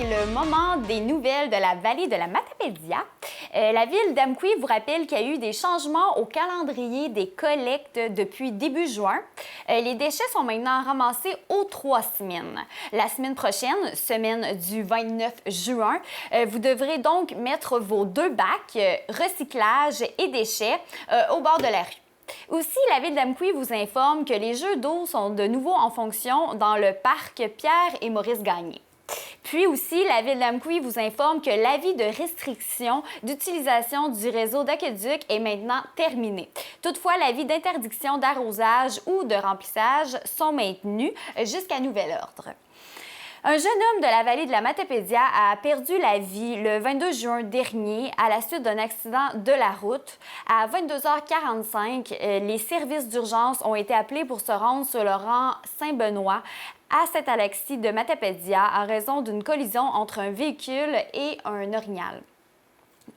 c'est le moment des nouvelles de la vallée de la Matapédia. La ville d'Amqui vous rappelle qu'il y a eu des changements au calendrier des collectes depuis début juin. Les déchets sont maintenant ramassés aux 3 semaines. La semaine prochaine, semaine du 29 juin, vous devrez donc mettre vos 2 bacs, recyclage et déchets, au bord de la rue. Aussi, la ville d'Amqui vous informe que les jeux d'eau sont de nouveau en fonction dans le parc Pierre et Maurice Gagné. Puis aussi, la ville d'Amqui vous informe que l'avis de restriction d'utilisation du réseau d'aqueduc est maintenant terminé. Toutefois, l'avis d'interdiction d'arrosage ou de remplissage sont maintenus jusqu'à nouvel ordre. Un jeune homme de la vallée de la Matapédia a perdu la vie le 22 juin dernier à la suite d'un accident de la route. À 22h45, les services d'urgence ont été appelés pour se rendre sur le rang Saint-Benoît à Saint-Alexis de Matapédia en raison d'une collision entre un véhicule et un orignal.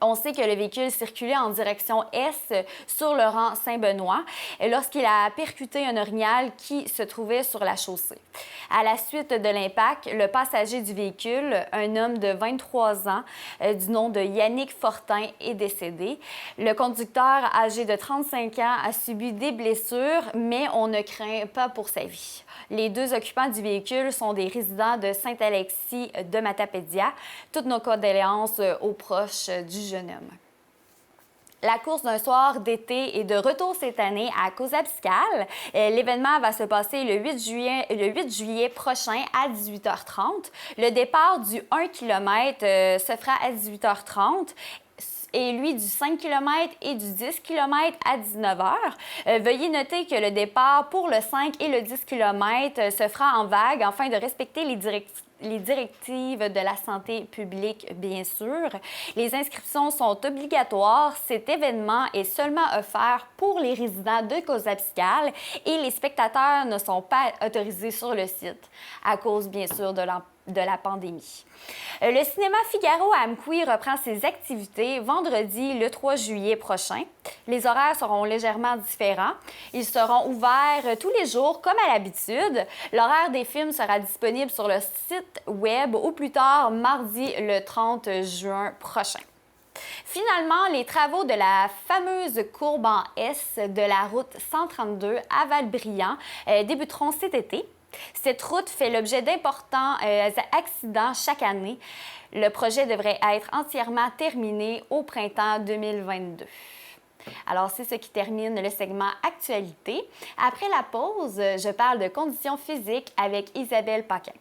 On sait que le véhicule circulait en direction est sur le rang Saint-Benoît lorsqu'il a percuté un orignal qui se trouvait sur la chaussée. À la suite de l'impact, le passager du véhicule, un homme de 23 ans du nom de Yannick Fortin, est décédé. Le conducteur, âgé de 35 ans, a subi des blessures, mais on ne craint pas pour sa vie. Les 2 occupants du véhicule sont des résidents de Saint-Alexis de Matapédia. Toutes nos condoléances aux proches du jeune homme. La course d'un soir d'été est de retour cette année à Cosapiscale. L'événement va se passer le 8 juillet prochain à 18h30. Le départ du 1 km se fera à 18h30. Et lui du 5 km et du 10 km à 19h. Veuillez noter que le départ pour le 5 et le 10 km se fera en vague afin de respecter les directives de la santé publique, bien sûr. Les inscriptions sont obligatoires. Cet événement est seulement offert pour les résidents de Cosapiscale et les spectateurs ne sont pas autorisés sur le site à cause, bien sûr, de la pandémie. Le cinéma Figaro à Amqui reprend ses activités vendredi le 3 juillet prochain. Les horaires seront légèrement différents. Ils seront ouverts tous les jours comme à l'habitude. L'horaire des films sera disponible sur le site web au plus tard mardi le 30 juin prochain. Finalement, les travaux de la fameuse courbe en S de la route 132 à Valbriand débuteront cet été. Cette route fait l'objet d'importants accidents chaque année. Le projet devrait être entièrement terminé au printemps 2022. Alors, c'est ce qui termine le segment Actualité. Après la pause, je parle de conditions physiques avec Isabelle Paquin.